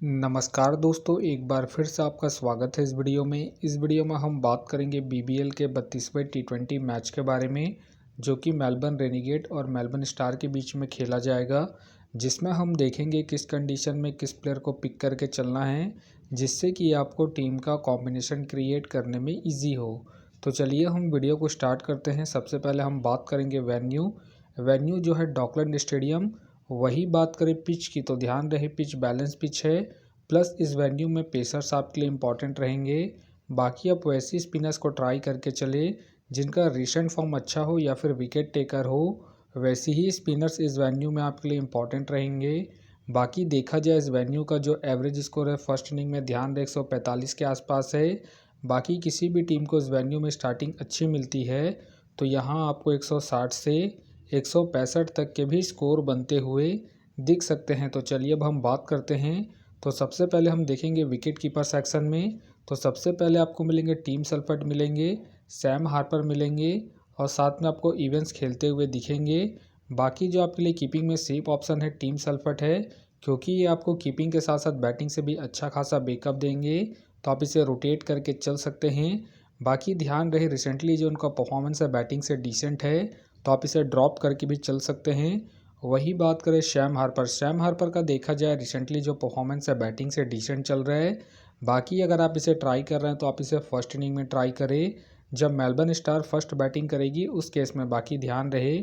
नमस्कार दोस्तों, एक बार फिर से आपका स्वागत है इस वीडियो में। इस वीडियो में हम बात करेंगे बीबीएल के 32वें टी20 मैच के बारे में, जो कि मेलबर्न रेनिगेट और मेलबर्न स्टार के बीच में खेला जाएगा, जिसमें हम देखेंगे किस कंडीशन में किस प्लेयर को पिक करके चलना है, जिससे कि आपको टीम का कॉम्बिनेशन क्रिएट करने में ईजी हो। तो चलिए हम वीडियो को स्टार्ट करते हैं। सबसे पहले हम बात करेंगे वेन्यू जो है डॉकलैंड स्टेडियम। वही बात करें पिच की, तो ध्यान रहे पिच बैलेंस पिच है, प्लस इस वेन्यू में पेसर्स आपके लिए इम्पॉर्टेंट रहेंगे। बाकी आप वैसी स्पिनर्स को ट्राई करके चले जिनका रिसेंट फॉर्म अच्छा हो या फिर विकेट टेकर हो, वैसी ही स्पिनर्स इस वेन्यू में आपके लिए इम्पॉर्टेंट रहेंगे। बाकी देखा जाए इस वेन्यू का जो एवरेज स्कोर है फर्स्ट इनिंग में, ध्यान रहे 145 के आसपास है। बाकी किसी भी टीम को इस वेन्यू में स्टार्टिंग अच्छी मिलती है तो यहाँ आपको 160 से 165 तक के भी स्कोर बनते हुए दिख सकते हैं। तो चलिए अब हम बात करते हैं। तो सबसे पहले हम देखेंगे विकेट कीपर सेक्शन में। तो सबसे पहले आपको मिलेंगे टीम सल्फर्ट मिलेंगे, सैम हार्पर मिलेंगे और साथ में आपको इवेंट्स खेलते हुए दिखेंगे। बाकी जो आपके लिए कीपिंग में सेफ ऑप्शन है टीम सल्फर्ट है, क्योंकि ये आपको कीपिंग के साथ साथ बैटिंग से भी अच्छा खासा बैकअप देंगे, तो आप इसे रोटेट करके चल सकते हैं। बाकी ध्यान रहे रिसेंटली जो उनका परफॉर्मेंस है बैटिंग से डिसेंट है, तो आप इसे ड्रॉप करके भी चल सकते हैं। वही बात करें सैम हार्पर का देखा जाए रिसेंटली जो परफॉर्मेंस है बैटिंग से डिसेंट चल रहा है। बाकी अगर आप इसे ट्राई कर रहे हैं तो आप इसे फर्स्ट इनिंग में ट्राई करें जब मेलबर्न स्टार फर्स्ट बैटिंग करेगी उस केस में। बाकी ध्यान रहे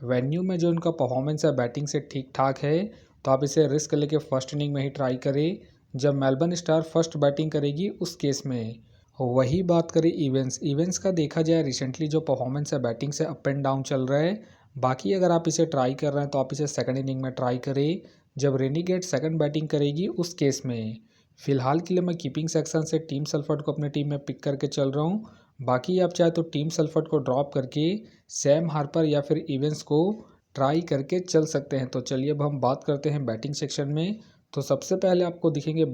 वेन्यू में जो उनका परफॉर्मेंस है बैटिंग से ठीक ठाक है, तो आप इसे रिस्क लेके फर्स्ट इनिंग में ही ट्राई करें जब मेलबर्न स्टार फर्स्ट बैटिंग करेगी उस केस में। वही बात करें इवेंट्स का देखा जाए रिसेंटली जो परफॉर्मेंस है बैटिंग से अप एंड डाउन चल रहा है। बाकी अगर आप इसे ट्राई कर रहे हैं तो आप इसे सेकंड इनिंग में ट्राई करें जब रेनिगेट सेकंड बैटिंग करेगी उस केस में। फिलहाल के लिए मैं कीपिंग सेक्शन से टीम सल्फर्ट को अपने टीम में पिक करके चल रहा हूँ। बाकी आप चाहे तो टीम सल्फर्ट को ड्रॉप करके सैम हार्पर या फिर इवेंट्स को ट्राई करके चल सकते हैं। तो चलिए अब हम बात करते हैं बैटिंग सेक्शन में। तो सबसे पहले आपको दिखेंगे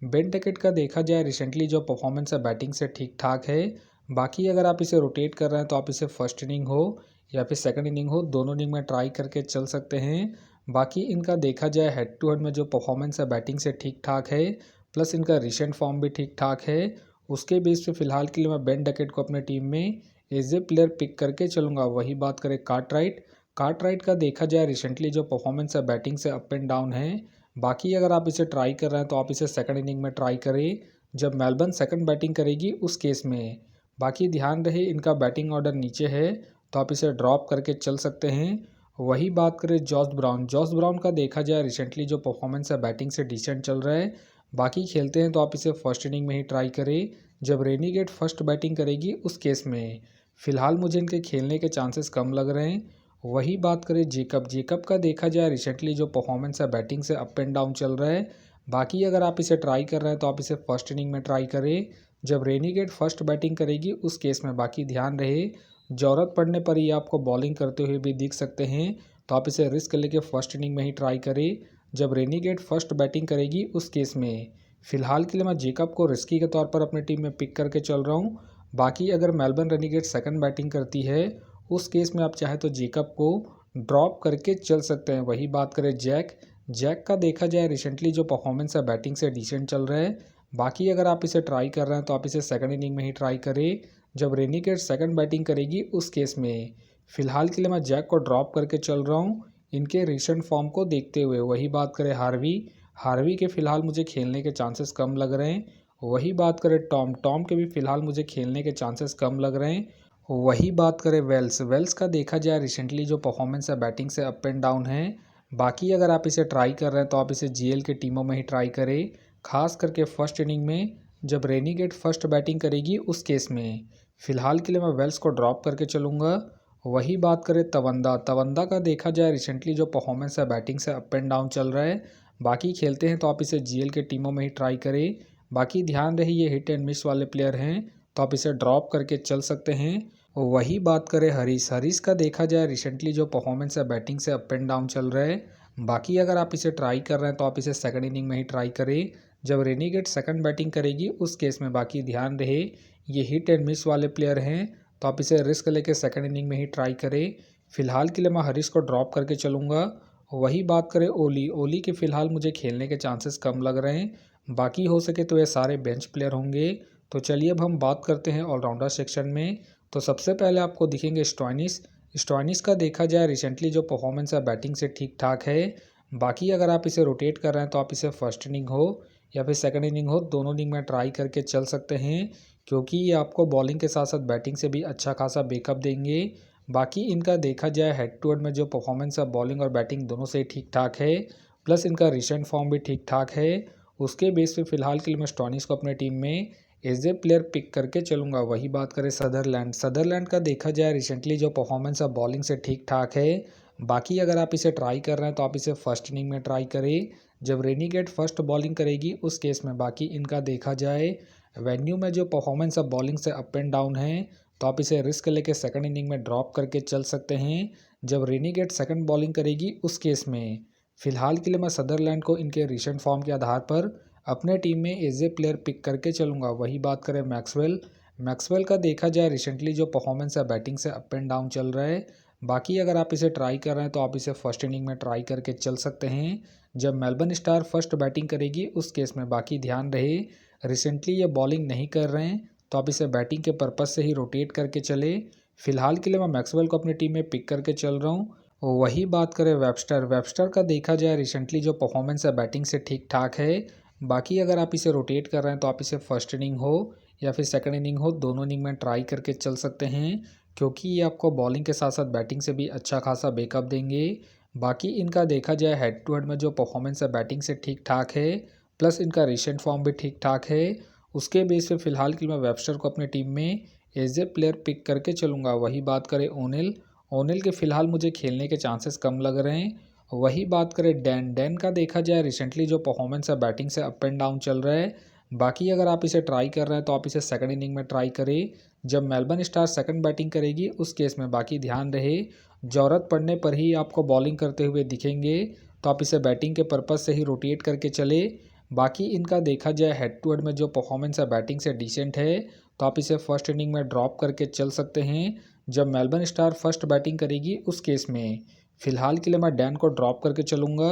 बेन डकेट का देखा जाए रिसेंटली जो परफॉर्मेंस है बैटिंग से ठीक ठाक है। बाकी अगर आप इसे रोटेट कर रहे हैं तो आप इसे फर्स्ट इनिंग हो या फिर सेकंड इनिंग हो, दोनों इनिंग में ट्राई करके चल सकते हैं। बाकी इनका देखा जाए हेड टू हेड में जो परफॉर्मेंस है बैटिंग से ठीक ठाक है, प्लस इनका रिसेंट फॉर्म भी ठीक ठाक है। उसके बेस पे फिलहाल के लिए मैं बेन डकेट को अपने टीम में एज ए प्लेयर पिक करके चलूँगा। वही बात करें कार्टराइट का देखा जाए रिसेंटली जो परफॉर्मेंस है बैटिंग से अप एंड डाउन है। बाकी अगर आप इसे ट्राई कर रहे हैं तो आप इसे सेकंड इनिंग में ट्राई करें जब मेलबर्न सेकंड बैटिंग करेगी उस केस में। बाकी ध्यान रहे इनका बैटिंग ऑर्डर नीचे है, तो आप इसे ड्रॉप करके चल सकते हैं। वही बात करें जॉस ब्राउन का देखा जाए रिसेंटली जो परफॉर्मेंस है बैटिंग से डिसेंट चल रहा है। बाकी खेलते हैं तो आप इसे फर्स्ट इनिंग में ही ट्राई करें जब रेनीगेट फर्स्ट बैटिंग करेगी उस केस में। फ़िलहाल मुझे इनके खेलने के चांसेस कम लग रहे हैं। वही बात करें जेकब का देखा जाए रिसेंटली जो परफॉर्मेंस है बैटिंग से अप एंड डाउन चल रहा है। बाकी अगर आप इसे ट्राई कर रहे हैं तो आप इसे फर्स्ट इनिंग में ट्राई करें जब रेनीगेट फर्स्ट बैटिंग करेगी उस केस में। बाकी ध्यान रहे ज़रूरत पड़ने पर ही आपको बॉलिंग करते हुए भी दिख सकते हैं, तो आप इसे रिस्क लेके फर्स्ट इनिंग में ही ट्राई करें जब रेनीगेट फर्स्ट बैटिंग करेगी उस केस में। फ़िलहाल के लिए मैं जेकब को रिस्की के तौर पर अपनी टीम में पिक करके चल रहा हूँ। बाकी अगर मेलबर्न रेनीगेट सेकंड बैटिंग करती है उस केस में आप चाहे तो जेकब को ड्रॉप करके चल सकते हैं। वही बात करें जैक का देखा जाए रिसेंटली जो परफॉर्मेंस है बैटिंग से डिसेंट चल रहा है। बाकी अगर आप इसे ट्राई कर रहे हैं तो आप इसे सेकंड इनिंग में ही ट्राई करें जब रेनीगेट सेकंड बैटिंग करेगी उस केस में। फ़िलहाल के लिए मैं जैक को ड्रॉप करके चल रहा हूँ इनके रिसेंट फॉर्म को देखते हुए। वही बात करें हार्वी के फ़िलहाल मुझे खेलने के चांसेस कम लग रहे हैं। वही बात करें टॉम के भी फ़िलहाल मुझे खेलने के चांसेस कम लग रहे हैं। वही बात करें वेल्स का देखा जाए रिसेंटली जो परफॉर्मेंस है बैटिंग से अप एंड डाउन है। बाकी अगर आप इसे ट्राई कर रहे हैं तो आप इसे जीएल के टीमों में ही ट्राई करें, खास करके फर्स्ट इनिंग में जब रेनीगेट फर्स्ट बैटिंग करेगी उस केस में। फ़िलहाल के लिए मैं वेल्स को ड्रॉप करके चलूँगा। वही बात करें तवंदा का देखा जाए रिसेंटली जो परफॉर्मेंस है बैटिंग से अप एंड डाउन चल रहा है। बाकी खेलते हैं तो आप इसे जीएल के टीमों में ही ट्राई करें। बाकी ध्यान रहे ये हिट एंड मिस वाले प्लेयर हैं, तो आप इसे ड्रॉप करके चल सकते हैं। वही बात करें हरीश का देखा जाए रिसेंटली जो परफॉर्मेंस है बैटिंग से अप एंड डाउन चल रहा है। बाकी अगर आप इसे ट्राई कर रहे हैं तो आप इसे सेकंड इनिंग में ही ट्राई करें जब रेनीगेट सेकंड बैटिंग करेगी उस केस में। बाकी ध्यान रहे ये हिट एंड मिस वाले प्लेयर हैं, तो आप इसे रिस्क लेके सेकंड इनिंग में ही ट्राई करें। फिलहाल के लिए मैं हरीश को ड्रॉप करके चलूँगा। वही बात करें ओली, ओली के फ़िलहाल मुझे खेलने के चांसेस कम लग रहे हैं। बाकी हो सके तो ये सारे बेंच प्लेयर होंगे। तो चलिए अब हम बात करते हैं ऑलराउंडर सेक्शन में। तो सबसे पहले आपको दिखेंगे स्टोइनिस। स्टोइनिस का देखा जाए रिसेंटली जो परफॉर्मेंस है बैटिंग से ठीक ठाक है। बाकी अगर आप इसे रोटेट कर रहे हैं तो आप इसे फर्स्ट इनिंग हो या फिर सेकंड इनिंग हो, दोनों इनिंग में ट्राई करके चल सकते हैं, क्योंकि ये आपको बॉलिंग के साथ साथ बैटिंग से भी अच्छा खासा बैकअप देंगे। बाकी इनका देखा जाए हेड टू हेड में जो परफॉर्मेंस है बॉलिंग और बैटिंग दोनों से ठीक ठाक है, प्लस इनका रिसेंट फॉर्म भी ठीक ठाक है। उसके बेस पे फिलहाल के लिए मैं स्टोइनिस को अपने टीम में एज ए प्लेयर पिक करके चलूँगा। वही बात करें सदरलैंड, सदरलैंड का देखा जाए रिसेंटली जो परफॉर्मेंस है बॉलिंग से ठीक ठाक है। बाकी अगर आप इसे ट्राई कर रहे हैं तो आप इसे फर्स्ट इनिंग में ट्राई करें, जब रेनीगेट फर्स्ट बॉलिंग करेगी उस केस में। बाकी इनका देखा जाए वेन्यू में जो परफॉर्मेंस है बॉलिंग से अप एंड डाउन है, तो आप इसे रिस्क लेके सेकंड इनिंग में ड्रॉप करके चल सकते हैं, जब रेनीगेट सेकंड बॉलिंग करेगी उस केस में। फिलहाल के लिए मैं सदरलैंड को इनके रिसेंट फॉर्म के आधार पर अपने टीम में एज ए प्लेयर पिक करके चलूँगा। वही बात करें मैक्सवेल, मैक्सवेल का देखा जाए रिसेंटली जो परफॉर्मेंस है बैटिंग से अप एंड डाउन चल रहा है। बाकी अगर आप इसे ट्राई कर रहे हैं तो आप इसे फर्स्ट इनिंग में ट्राई करके चल सकते हैं, जब मेलबर्न स्टार फर्स्ट बैटिंग करेगी उस केस में। बाकी ध्यान रहे रिसेंटली ये बॉलिंग नहीं कर रहे हैं, तो आप इसे बैटिंग के पर्पज़ से ही रोटेट करके चले। फिलहाल के लिए मैं मैक्सवेल को अपनी टीम में पिक करके चल रहा हूँ। वही बात करें वेबस्टर, वेबस्टर का देखा जाए रिसेंटली जो परफॉर्मेंस है बैटिंग से ठीक ठाक है। बाकी अगर आप इसे रोटेट कर रहे हैं तो आप इसे फर्स्ट इनिंग हो या फिर सेकंड इनिंग हो, दोनों इनिंग में ट्राई करके चल सकते हैं, क्योंकि ये आपको बॉलिंग के साथ साथ बैटिंग से भी अच्छा खासा बैकअप देंगे। बाकी इनका देखा जाए हेड टू हेड में जो परफॉर्मेंस है बैटिंग से ठीक ठाक है, प्लस इनका रिसेंट फॉर्म भी ठीक ठाक है। उसके बेस पे फिलहाल के लिए मैं वेबस्टर को अपनी टीम में एज ए प्लेयर पिक करके चलूँगा। वही बात करें ओनेल, ओनेल के फ़िलहाल मुझे खेलने के चांसेस कम लग रहे हैं। वही बात करें डैन, डैन का देखा जाए रिसेंटली जो परफॉर्मेंस है बैटिंग से अप एंड डाउन चल रहा है। बाकी अगर आप इसे ट्राई कर रहे हैं तो आप इसे सेकंड इनिंग में ट्राई करें, जब मेलबर्न स्टार सेकंड बैटिंग करेगी उस केस में। बाकी ध्यान रहे ज़रूरत पड़ने पर ही आपको बॉलिंग करते हुए दिखेंगे, तो आप इसे बैटिंग के पर्पज़ से ही रोटेट करके चले। बाकी इनका देखा जाए हेड टू हेड में जो परफॉर्मेंस है बैटिंग से डिसेंट है, तो आप इसे फर्स्ट इनिंग में ड्रॉप करके चल सकते हैं, जब मेलबर्न स्टार फर्स्ट बैटिंग करेगी उस केस में। फ़िलहाल के लिए मैं डैन को ड्रॉप करके चलूँगा।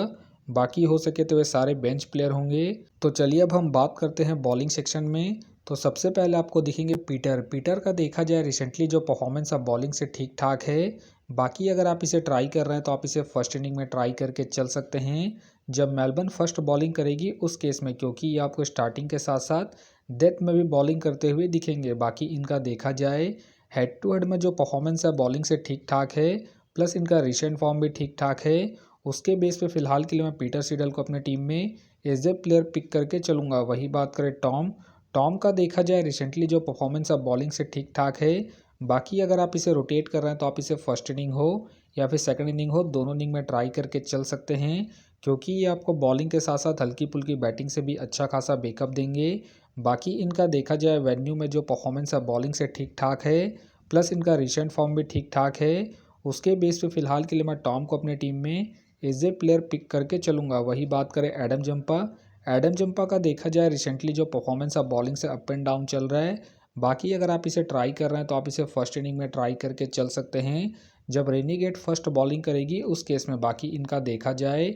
बाकी हो सके तो वे सारे बेंच प्लेयर होंगे। तो चलिए अब हम बात करते हैं बॉलिंग सेक्शन में। तो सबसे पहले आपको दिखेंगे पीटर, पीटर का देखा जाए रिसेंटली जो परफॉर्मेंस है बॉलिंग से ठीक ठाक है। बाकी अगर आप इसे ट्राई कर रहे हैं तो आप इसे फर्स्ट इनिंग में ट्राई करके चल सकते हैं, जब मेलबर्न फर्स्ट बॉलिंग करेगी उस केस में, क्योंकि ये आपको स्टार्टिंग के साथ साथ डेथ में भी बॉलिंग करते हुए दिखेंगे। बाकी इनका देखा जाए हेड टू हेड में जो परफॉर्मेंस है बॉलिंग से ठीक ठाक है, प्लस इनका रिसेंट फॉर्म भी ठीक ठाक है। उसके बेस पे फिलहाल के लिए मैं पीटर सीडल को अपने टीम में एज ए प्लेयर पिक करके चलूँगा। वही बात करें टॉम, टॉम का देखा जाए रिसेंटली जो परफॉर्मेंस है बॉलिंग से ठीक ठाक है। बाकी अगर आप इसे रोटेट कर रहे हैं तो आप इसे फर्स्ट इनिंग हो या फिर सेकंड इनिंग हो, दोनों इनिंग में ट्राई करके चल सकते हैं, क्योंकि ये आपको बॉलिंग के साथ साथ हल्की फुल्की बैटिंग से भी अच्छा खासा बैकअप देंगे। बाकी इनका देखा जाए वेन्यू में जो परफॉर्मेंस है बॉलिंग से ठीक ठाक है, प्लस इनका रिसेंट फॉर्म भी ठीक ठाक है। उसके बेस पे फिलहाल के लिए मैं टॉम को अपने टीम में एज ए प्लेयर पिक करके चलूँगा। वही बात करें एडम जंपा, एडम जंपा का देखा जाए रिसेंटली जो परफॉर्मेंस है बॉलिंग से अप एंड डाउन चल रहा है। बाकी अगर आप इसे ट्राई कर रहे हैं तो आप इसे फर्स्ट इनिंग में ट्राई करके चल सकते हैं, जब रेनीगेट फर्स्ट बॉलिंग करेगी उस केस में। बाकी इनका देखा जाए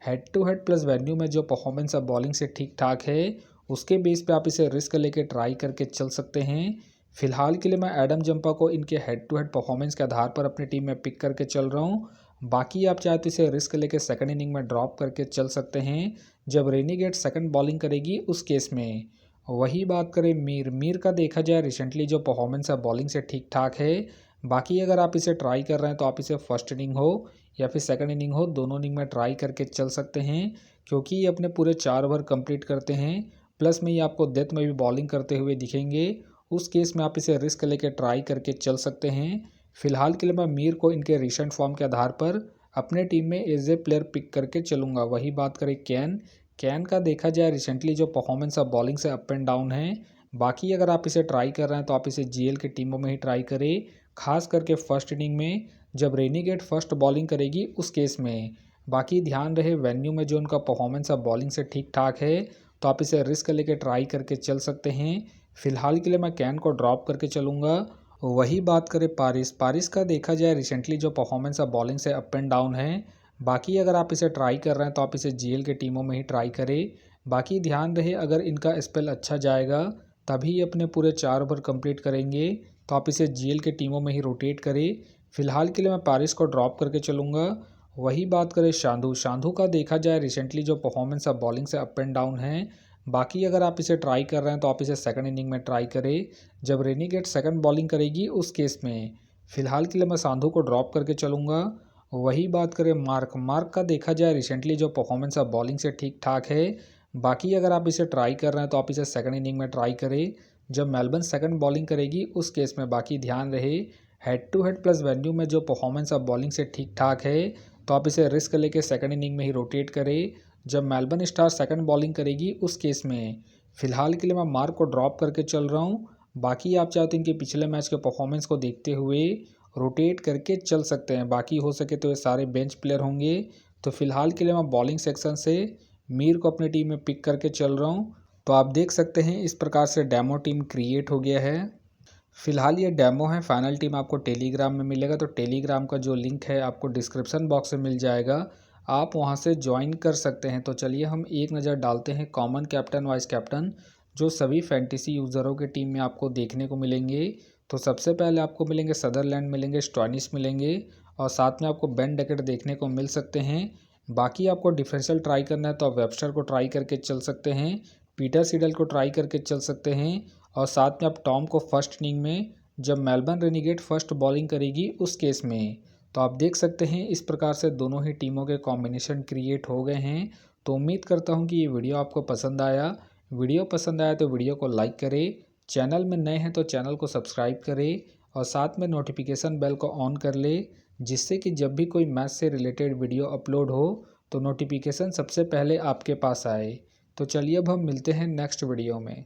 head to head plus venue में जो परफॉर्मेंस है बॉलिंग से ठीक ठाक है, उसके बेस पे आप इसे रिस्क लेके ट्राई करके चल सकते हैं। फिलहाल के लिए मैं एडम जंपा को इनके हेड टू हेड परफॉर्मेंस के आधार पर अपनी टीम में पिक करके चल रहा हूँ। बाकी आप चाहे तो इसे रिस्क लेके सेकंड इनिंग में ड्रॉप करके चल सकते हैं, जब रेनीगेट सेकंड बॉलिंग करेगी उस केस में। वही बात करें मीर, मीर का देखा जाए रिसेंटली जो परफॉर्मेंस है बॉलिंग से ठीक ठाक है। बाकी अगर आप इसे ट्राई कर रहे हैं तो आप इसे फर्स्ट इनिंग हो या फिर सेकंड इनिंग हो, दोनों इनिंग में ट्राई करके चल सकते हैं, क्योंकि ये अपने पूरे 4 ओवर कंप्लीट करते हैं, प्लस में ये आपको डेथ में भी बॉलिंग करते हुए दिखेंगे। उस केस में आप इसे रिस्क लेके ट्राई करके चल सकते हैं। फिलहाल के लिए मैं मीर को इनके रिसेंट फॉर्म के आधार पर अपने टीम में एज ए प्लेयर पिक करके चलूँगा। वही बात करें कैन, कैन का देखा जाए रिसेंटली जो परफॉर्मेंस है बॉलिंग से अप एंड डाउन है। बाकी अगर आप इसे ट्राई कर रहे हैं तो आप इसे जीएल की टीमों में ही ट्राई करें, खास करके फर्स्ट इनिंग में, जब रेनीगेट फर्स्ट बॉलिंग करेगी उस केस में। बाकी ध्यान रहे वेन्यू में जो उनका परफॉर्मेंस है बॉलिंग से ठीक ठाक है, तो आप इसे रिस्क लेके ट्राई करके चल सकते हैं। फिलहाल के लिए मैं कैन को ड्रॉप करके चलूँगा। वही बात करें पारिस, पारिस का देखा जाए रिसेंटली जो परफॉर्मेंस है बॉलिंग से अप एंड डाउन है। बाकी अगर आप इसे ट्राई कर रहे हैं तो आप इसे जीएल के टीमों में ही ट्राई करें। बाकी ध्यान रहे अगर इनका स्पेल अच्छा जाएगा तभी अपने पूरे 4 ओवर कंप्लीट करेंगे, तो आप इसे जीएल के टीमों में ही रोटेट करें। फिलहाल के लिए मैं पारिस को ड्रॉप करके चलूँगा। वही बात करें शांधु का देखा जाए रिसेंटली जो परफॉर्मेंस है बॉलिंग से अप एंड डाउन है। बाकी अगर आप इसे ट्राई कर रहे हैं तो आप इसे सेकंड इनिंग में ट्राई करें जब रेनीगेट सेकंड बॉलिंग करेगी उस केस में। फिलहाल के लिए मैं शांधु को ड्रॉप करके चलूँगा। वही बात करें मार्क का देखा जाए रिसेंटली जो परफॉर्मेंस है बॉलिंग से ठीक ठाक है। बाकी अगर आप इसे ट्राई कर रहे हैं तो आप इसे सेकंड इनिंग में ट्राई करें जब मेलबर्न सेकंड बॉलिंग करेगी उस केस में। बाकी ध्यान रहे head to head plus venue में जो परफॉर्मेंस है बॉलिंग से ठीक ठाक है, तो आप इसे रिस्क लेके सेकंड इनिंग में ही रोटेट करें जब मेलबर्न स्टार सेकंड बॉलिंग करेगी उस केस में। फिलहाल के लिए मैं मार्क को ड्रॉप करके चल रहा हूँ। बाकी आप चाहते हैं इनके पिछले मैच के परफॉर्मेंस को देखते हुए रोटेट करके चल सकते हैं। बाकी हो सके तो ये सारे बेंच प्लेयर होंगे। तो फिलहाल के लिए मैं बॉलिंग सेक्शन से मीर को अपनी टीम में पिक करके चल रहा हूँ। तो आप देख सकते हैं इस प्रकार से डेमो टीम क्रिएट हो गया है। फिलहाल ये डेमो है, फाइनल टीम आपको टेलीग्राम में मिलेगा। तो टेलीग्राम का जो लिंक है आपको डिस्क्रिप्शन बॉक्स में मिल जाएगा, आप वहां से ज्वाइन कर सकते हैं। तो चलिए हम एक नज़र डालते हैं कॉमन कैप्टन वाइस कैप्टन जो सभी फैंटेसी यूज़रों के टीम में आपको देखने को मिलेंगे। तो सबसे पहले आपको मिलेंगे सदरलैंड, मिलेंगे स्टॉइनिस मिलेंगे और साथ में आपको बेन डेकेट देखने को मिल सकते हैं। बाकी आपको डिफरेंशियल ट्राई करना है तो आप वेबस्टर को ट्राई करके चल सकते हैं, पीटर सीडल को ट्राई करके चल सकते हैं और साथ में आप टॉम को फर्स्ट इनिंग में जब मेलबर्न रेनीगेट फर्स्ट बॉलिंग करेगी उस केस में। तो आप देख सकते हैं इस प्रकार से दोनों ही टीमों के कॉम्बिनेशन क्रिएट हो गए हैं। तो उम्मीद करता हूं कि ये वीडियो आपको पसंद आया। वीडियो पसंद आया तो वीडियो को लाइक करें, चैनल में नए हैं तो चैनल को सब्सक्राइब करें और साथ में नोटिफिकेशन बेल को ऑन कर ले, जिससे कि जब भी कोई मैच से रिलेटेड वीडियो अपलोड हो तो नोटिफिकेशन सबसे पहले आपके पास आए। तो चलिए अब हम मिलते हैं नेक्स्ट वीडियो में।